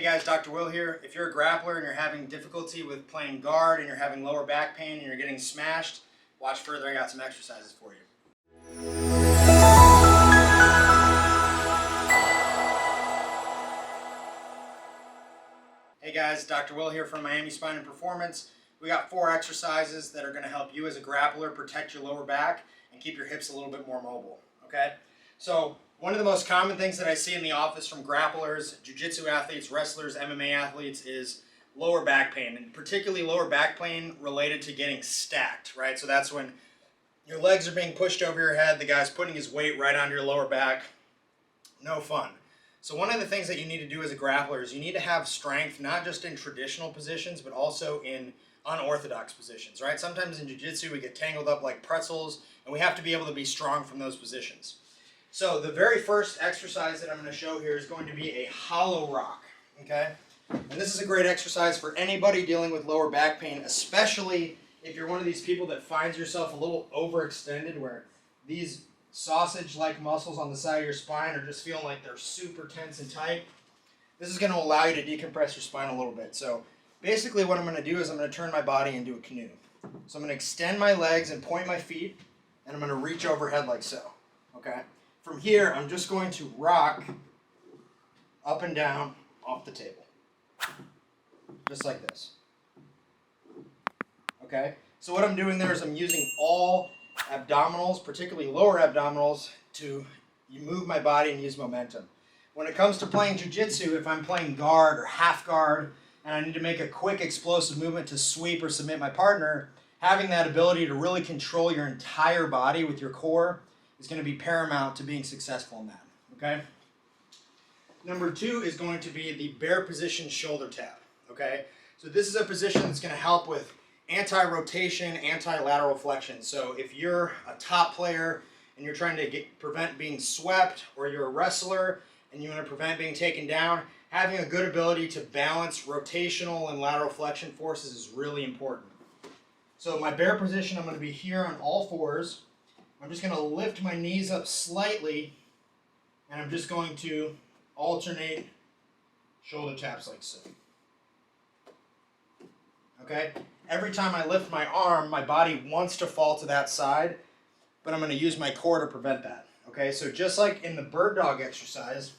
Hey guys, Dr. Will here. If you're a grappler and you're having difficulty with playing guard and you're having lower back pain and you're getting smashed, watch further. I got some exercises for you. Hey guys, Dr. Will here from Miami Spine and Performance. We got 4 exercises that are going to help you as a grappler protect your lower back and keep your hips a little bit more mobile. Okay? So one of the most common things that I see in the office from grapplers, jiu-jitsu athletes, wrestlers, MMA athletes is lower back pain, and particularly lower back pain related to getting stacked, right? So that's when your legs are being pushed over your head, the guy's putting his weight right onto your lower back. No fun. So one of the things that you need to do as a grappler is you need to have strength not just in traditional positions but also in unorthodox positions, right? Sometimes in jiu-jitsu we get tangled up like pretzels and we have to be able to be strong from those positions. So the very first exercise that I'm going to show here is going to be a hollow rock, okay? And this is a great exercise for anybody dealing with lower back pain, especially if you're one of these people that finds yourself a little overextended where these sausage-like muscles on the side of your spine are just feeling like they're super tense and tight. This is going to allow you to decompress your spine a little bit. So basically what I'm going to do is I'm going to turn my body into a canoe. So I'm going to extend my legs and point my feet, and I'm going to reach overhead like so, okay? From here, I'm just going to rock up and down off the table, just like this, okay? So what I'm doing there is I'm using all abdominals, particularly lower abdominals, to move my body and use momentum. When it comes to playing jiu-jitsu, if I'm playing guard or half guard and I need to make a quick explosive movement to sweep or submit my partner, having that ability to really control your entire body with your core is going to be paramount to being successful in that, okay? Number 2 is going to be the bear position shoulder tap, okay? So this is a position that's going to help with anti-rotation, anti-lateral flexion. So if you're a top player and you're trying to prevent being swept, or you're a wrestler and you want to prevent being taken down, having a good ability to balance rotational and lateral flexion forces is really important. So my bear position, I'm going to be here on all fours. I'm just going to lift my knees up slightly, and I'm just going to alternate shoulder taps like so. Okay? Every time I lift my arm, my body wants to fall to that side, but I'm going to use my core to prevent that. Okay? So just like in the bird dog exercise,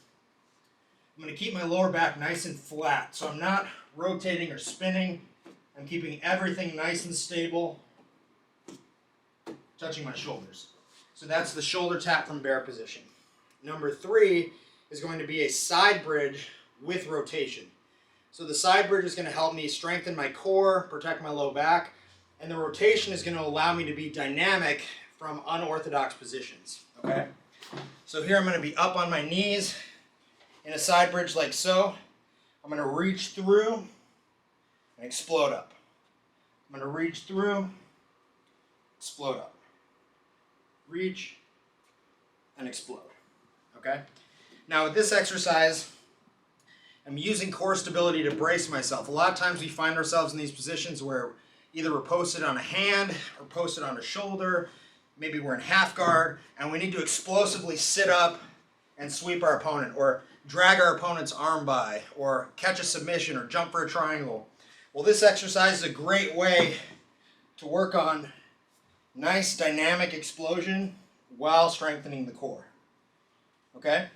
I'm going to keep my lower back nice and flat. So I'm not rotating or spinning. I'm keeping everything nice and stable, touching my shoulders. So that's the shoulder tap from bear position. Number 3 is going to be a side bridge with rotation. So the side bridge is going to help me strengthen my core, protect my low back, and the rotation is going to allow me to be dynamic from unorthodox positions, okay? So here I'm going to be up on my knees in a side bridge like so. I'm going to reach through and explode up. I'm going to reach through, explode up. Reach and explode, okay? Now with this exercise, I'm using core stability to brace myself. A lot of times we find ourselves in these positions where either we're posted on a hand or posted on a shoulder, maybe we're in half guard, and we need to explosively sit up and sweep our opponent, or drag our opponent's arm by, or catch a submission, or jump for a triangle. Well, this exercise is a great way to work on nice dynamic explosion while strengthening the core, okay?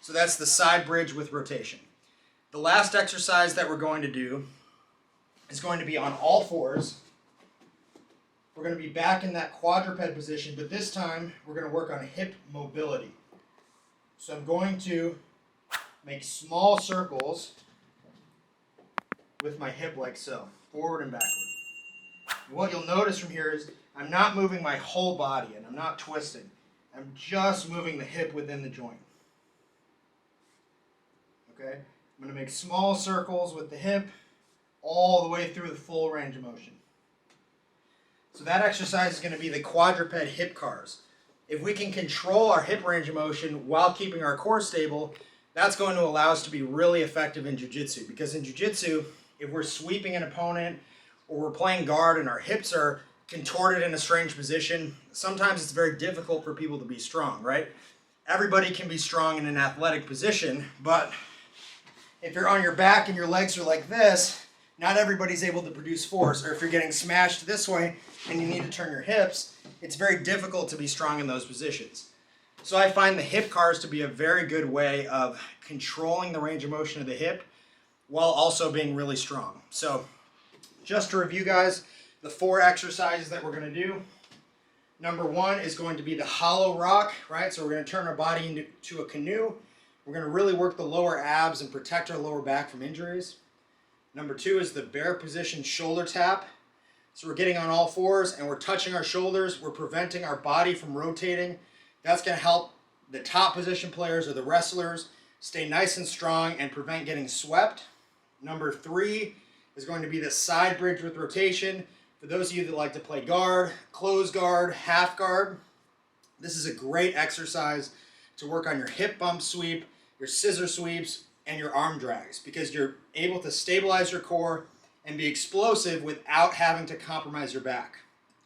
So that's the side bridge with rotation. The last exercise that we're going to do is going to be on all fours. We're going to be back in that quadruped position, but this time we're going to work on hip mobility. So I'm going to make small circles with my hip like so, forward and backward. And what you'll notice from here is I'm not moving my whole body and I'm not twisting. I'm just moving the hip within the joint. Okay? I'm going to make small circles with the hip all the way through the full range of motion. So that exercise is going to be the quadruped hip cars. If we can control our hip range of motion while keeping our core stable, that's going to allow us to be really effective in jiu-jitsu. Because in jiu-jitsu, if we're sweeping an opponent or we're playing guard and our hips are contorted in a strange position, sometimes it's very difficult for people to be strong, right? Everybody can be strong in an athletic position, but if you're on your back and your legs are like this, not everybody's able to produce force. Or if you're getting smashed this way and you need to turn your hips, it's very difficult to be strong in those positions. So I find the hip cars to be a very good way of controlling the range of motion of the hip while also being really strong. So just to review, guys, the 4 exercises that we're going to do. Number 1 is going to be the hollow rock, right? So we're going to turn our body into a canoe. We're going to really work the lower abs and protect our lower back from injuries. Number 2 is the bear position shoulder tap. So we're getting on all fours and we're touching our shoulders. We're preventing our body from rotating. That's going to help the top position players or the wrestlers stay nice and strong and prevent getting swept. Number 3 is going to be the side bridge with rotation. For those of you that like to play guard, close guard, half guard, this is a great exercise to work on your hip bump sweep, your scissor sweeps, and your arm drags, because you're able to stabilize your core and be explosive without having to compromise your back.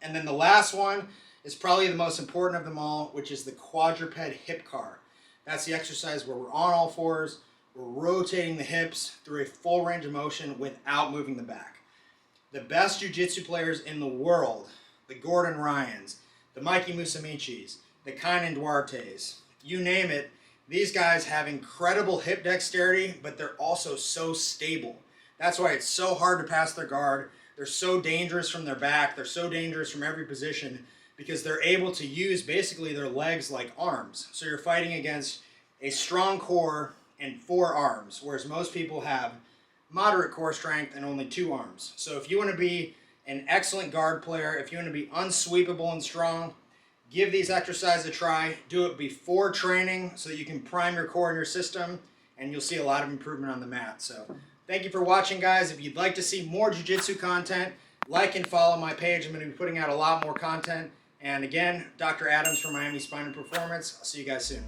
And then the last one is probably the most important of them all, which is the quadruped hip car. That's the exercise where we're on all fours, we're rotating the hips through a full range of motion without moving the back. The best jiu-jitsu players in the world, the Gordon Ryans, the Mikey Musamichis, the Kainan Duartes, you name it, these guys have incredible hip dexterity, but they're also so stable. That's why it's so hard to pass their guard. They're so dangerous from their back. They're so dangerous from every position because they're able to use basically their legs like arms. So you're fighting against a strong core and 4 arms, whereas most people have moderate core strength and only 2 arms. So if you want to be an excellent guard player, if you want to be unsweepable and strong, give these exercises a try. Do it before training so that you can prime your core and your system, and you'll see a lot of improvement on the mat. So thank you for watching, guys. If you'd like to see more jiu-jitsu content, like and follow my page. I'm going to be putting out a lot more content. And again, Dr. Adams from Miami Spine and Performance. I'll see you guys soon.